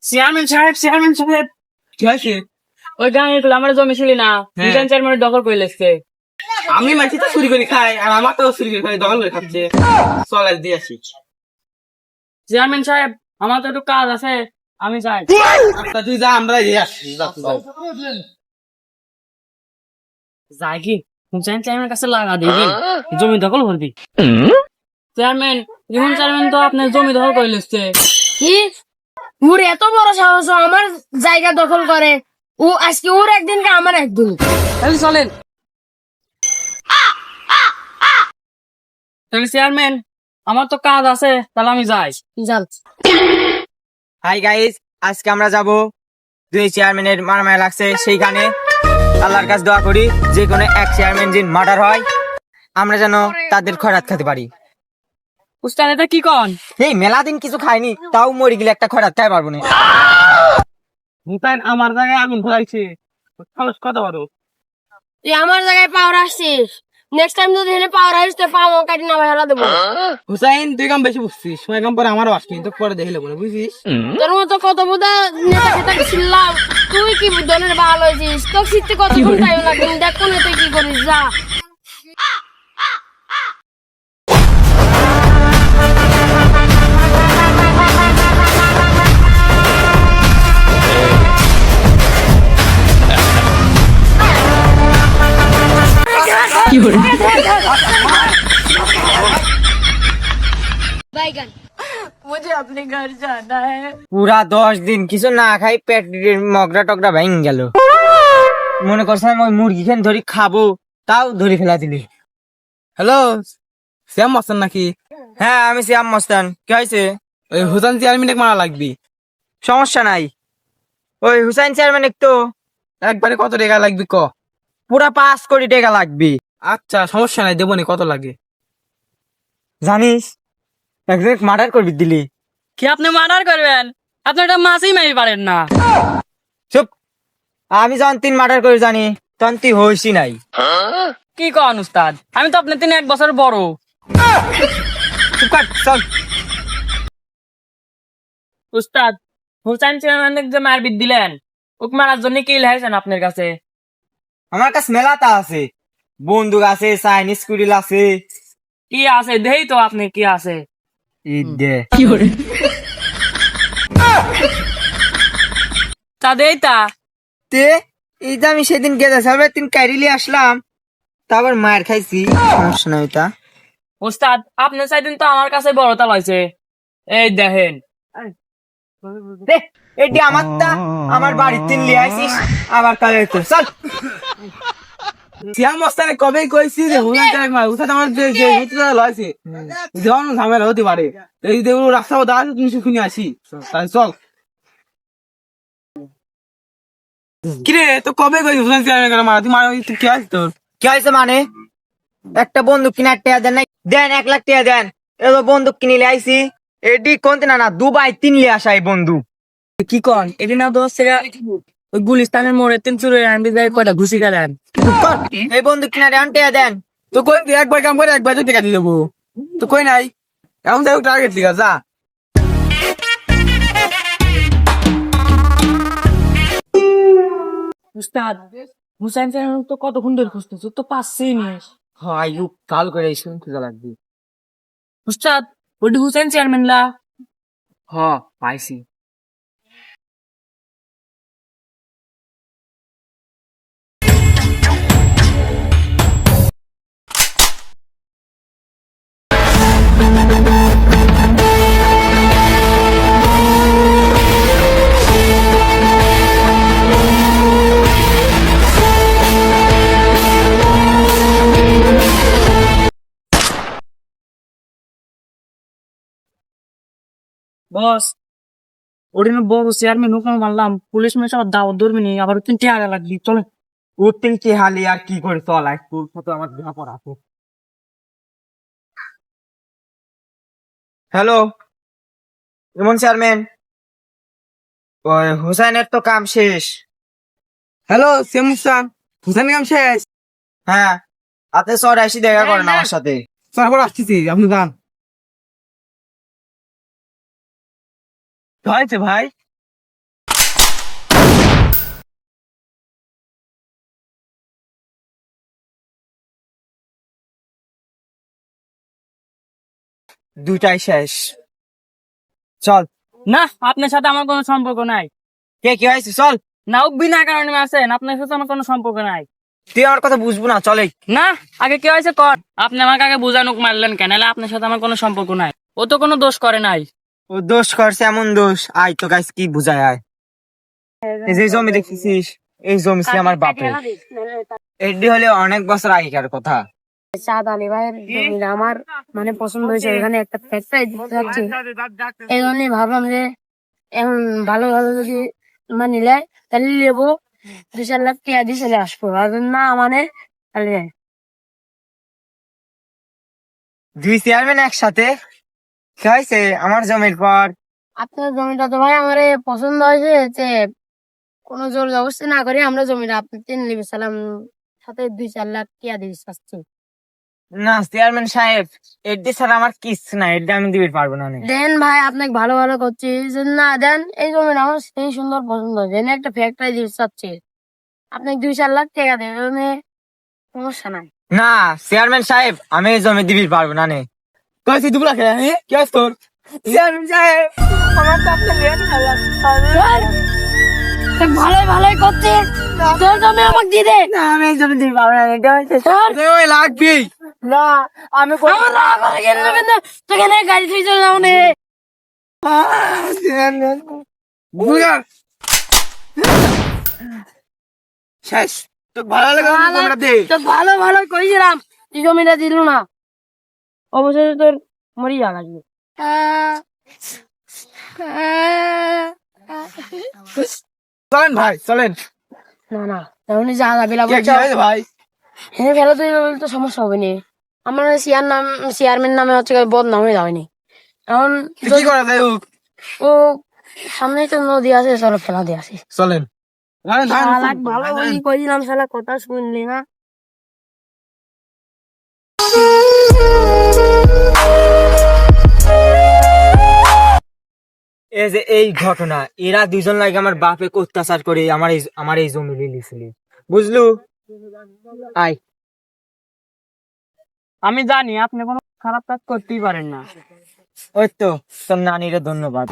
Chairman সাহেব কি হয়েছে? ওই গাঁয়ে আমার জমি ছিল না, হ্যাঁ। চেয়ারম্যান দখল করে লেগছে। আমি মাছি তো চুরি করে খাই, আর আমার তো চুরি করে খাই, দখল করে খাচ্ছে। চল আজ দিয়ে আসি। চেয়ারম্যান সাহেব, আমার তো একটু কাজ আছে, আমি যাই। আচ্ছা তুই যা, আমরা দিয়ে আসি। যা, তুই যা। যাই কি হুসেন চেয়ারম্যান কাছে লাগা দিবি, জমি দখল করবি। চেয়ারম্যান, চেয়ারম্যান তো আপনার জমি দখল করে লেগছে। কি? ওর এত বড় সাহস ও আমার জায়গা দখল করে। ও আজকে ওর একদিন কে আমার একদিন। তাহলে চলেন। তাহলে চেয়ারম্যান, আমার তো কাজ আছে, তাহলে আমি যাই। যান। হাই গাইস, আজকে আমরা যাব দুই চেয়ারম্যানের মারামারি লাগছে সেইখানে। আল্লাহর কাছে দোয়া করি যে কোনো এক চেয়ারম্যান যিনি মার্ডার হয়, আমরা যেন তাদের খয়রাত খেতে পারি। উস্তাদ এটা কি কন? এই মেলা দিন কিছু খাইনি, তাও মরে গেলে একটা খয়রাত খাই পারবো না। হুসাইন আমার জায়গায় আগুন ধরাইছে, সাহস কত বড়! তুই আমার জায়গায় পাওয়ার আসছিস, নেক্সট টাইম যদি এখানে পাওয়ার আসিস তো পাওয়া কাটি না ভাইলা দেবো। হুসাইন তুই কাম বেশি বুঝছিস, সময় কাম পরে আমারও আসবি, তো পরে দেখলে বলে বুঝিস। তোর মতো কত বোধা নেতা খেতা ছিলাম, তুই কি ধরনের ভালো হয়েছিস? তোর শীতে কতক্ষণ টাইম লাগবে, দেখ কোনে তুই কি করিস, যা। বাইগান, मुझे अपने घर जाना है। পুরা 10 দিন কিছু না খাই পেটের মগরা টগরা ভেঙে গেল। মনে করছিলাম ওই মুরগি খেন ধরি খাবো, তাও ধরি ফেলা দিলি। হ্যালো, শ্যাম মাস্টার নাকি? হ্যাঁ আমি সিয়াম মস্তান, কি হয়েছে? ওই হুসাইন চেয়ারম্যানকে মারা লাগবি। সমস্যা নাই, ওই হুসাইন চেয়ারম্যান একটু একবারে কত টাকা লাগবে ক? পুরা 5 কোটি টাকা লাগবে। আচ্ছা সমস্যা নাই, দেবো নি, কত লাগে? জানিস একজন মার্ডার করবি দিলি। কি আপনি মার্ডার করবেন? আপনি এটা মাছই মারি পারেন না। চুপ, আমি যখন 3 মার্ডার করে জানি তখন তুই হইসি নাই। কি কন উস্তাদ? আমি তো আপনার 1 বছর বড়। চুপ কর, চল। উস্তাদ, হুসাইন চেয়ারম্যান যে মারপিট দিলেন, ওকে মারার জন্য কি লাইছেন আপনার কাছে? আমার কাছে মেলাটা আছে, বন্দুক আছে, চাইনিজ কুড়িল আছে। কি আছে দেই তো, আপনি কি আছে? ঈদ দে। তা দেই তা। তে এই যে আমি সেদিন গেছে সার্ভে 3 কাইরিলি আসলাম, তারপর মায়ের খাইছি, সমস্যা নাই তা। উস্তাদ, আপনার চাইদিন তো আমার কাছে বড় তাল হয়েছে, এই দেখেন। দে এটি আমারটা, আমার বাড়ির 3 আইছিস আবার কালে তো চল। শ্যাম মাস্টারে কবে কইছি যে হুসাইন চেয়ারম্যান মারা, হুসাইন আমার যে যে হতে লইছে, যেমন ঝামেলা হতে পারে, এই যে রাস্তা দা আছে, তুমি শুনে আসি, তাই চল। কিরে তো কবে কইছি হুসাইন চেয়ারম্যান মারা, তুই মারা, তুই কি আছে তোর? কি হয়েছে মানে? একটা বন্দুক কিনার টাকা দেন নাই? দেন 1 লাখ টাকা দেন। এবার বন্দুক কিনিলে আইছি, এটি কোনতে না না দুবাই 3 আসা এই বন্দুক। কি কন? এটি না দোষ থেকে ওই গুলিস্তানের মোড়ে 3 চুরে আনবি যাই কয়টা ঘুষি দেন। চুপ কর, এই বন্দুক কিনার এখন টাকা দেন। তো কই তুই একবার কাম করে একবার টাকা দিয়ে দেবো, তো কই নাই এখন যাই টার্গেট লিখা যা। উস্তাদ, হুসাইন চেয়ারম্যান তো কতক্ষণ ধরে খুঁজতেছো, তো পাচ্ছেই নি। হয় কাল করে শুনতে লাগবে। উস্তাদ, ওটি হুসাইন চেয়ারম্যান লা? হ পাইছি। বস, ওটি না বড় চেয়ারম্যান হুকুম মারলাম, পুলিশ মেয়ে সব দাওয়াত ধরবি নি, আবার 3 টাকা লাগবি, চলে। ওর 3 হালি আর কি করে চল, আয় তোর সাথে আমার দেখা পড়া। হ্যালো ইমন চেয়ারম্যান, ওই হুসাইনের তো কাম শেষ। হ্যালো শ্যাম মুস্তান, হুসাইন কাম শেষ? হ্যাঁ, আপনি সর আসি দেখা করেন আমার সাথে। তারপর আসতেছি, আপনি যান। হয়েছে ভাই? দুটাই শেষ। চল। না, আপনার সাথে আমার কোনো সম্পর্ক নাই। কে কি হয়েছে? চল। না, বিনা কারণে আসেন, আপনার সাথে আমার কোনো সম্পর্ক নাই। তুই আমার কথা বুঝবো না, চলে। না, আগে কি হয়েছে কর। আপনি আমাকে আগে বুঝানুক মারলেন কেন? নাহলে আপনার সাথে আমার কোনো সম্পর্ক নাই। ও তো কোনো দোষ করে নাই। ও দোষ করছে, এমন দোষ। আয় তো গাইস কি বুঝায় আয়। এই যে জমি দেখছিস, এই জমি ছিল আমার বাপের। এটি হলে অনেক বছর আগেকার কথা। চাঁদ আলী ভাইয়ের জমিটা আমার মানে পছন্দ হয়েছে, এখানে একটা ফ্যাক্টরি দিতে যাচ্ছে। এই জন্যই ভাবলাম যে এখন ভালো ভালো যদি নিলে তাহলে নেবো, 2-4 লাখ টাকা দিয়ে চলে আসবো। আর যদি না মানে তাহলে দুই চেয়ারম্যান একসাথে কি হয়েছে আমার জমির পর? আপনার জমিটা তো ভাই আমার পছন্দ হয়েছে যে কোনো জোর জবরদস্তি না করে আমরা জমিটা আপনি নিবে সালাম, সাথে 2-4 লাখ টাকা দিয়ে আসছি। না চেয়ারম্যান সাহেব, এডি ছাড়া আমার কিচ্ছু না, এডি আমি দিতে পারবো না। দেন ভাই, আপনাকে ভালো ভালো করছি, যদি না দেন এই জমিটা আমার সেই সুন্দর পছন্দ হয়েছে, এনে একটা ফ্যাক্টরি দিতে চাচ্ছি, আপনাকে 2-4 লাখ টাকা দেবে, সমস্যা নাই। না চেয়ারম্যান সাহেব, আমি এই জমি দিতে পারবো না। কয়েছি দুপুরা খেয়ে কি আছে তোর? চেয়ারম্যান সাহেব, আমার তো আপনার ভালোই ভালোই করছে, তোর জমি আমাকে দিয়ে দে। না, আমি এই জমি দিতে পারবো না, এটা হচ্ছে। ওই লাগবি না আমি আমার রাগ হয়ে গেল, কিন্তু তোকে নিয়ে গাড়ি থুই চলে যাও নে। বুঝার শেষ। তো ভালো লাগে আমরা দে। তো ভালো ভালো কইছিলাম, তুই জমিটা দিল না, অবশেষে তোর মরি যা লাগবে। চলেন ভাই চলেন। না না, তেমনি যা যাবে কি কি হয়েছে ভাই? হ্যাঁ ফেলে তুই তো সমস্যা হবে নি, আমার চেয়ারম্যান নামে হচ্ছে বদনাম হয়ে যাবেনি। এখন কি করা যায় হোক? ও সামনেই তো নদী আছে, চলো ফেলা দিয়ে আসি। চলেন। শালাক ভালো বলি কইছিলাম, শালা কথা শুনলি না। এই যে এই ঘটনা, এরা দুজন লাগে আমার বাপে অত্যাচার করে আমার এই জমি লিয়েছিল, বুঝলু? আয়। আমি জানি আপনি কোনো খারাপ কাজ করতেই পারেন না। ওই তো তোর নানিরে ধন্যবাদ।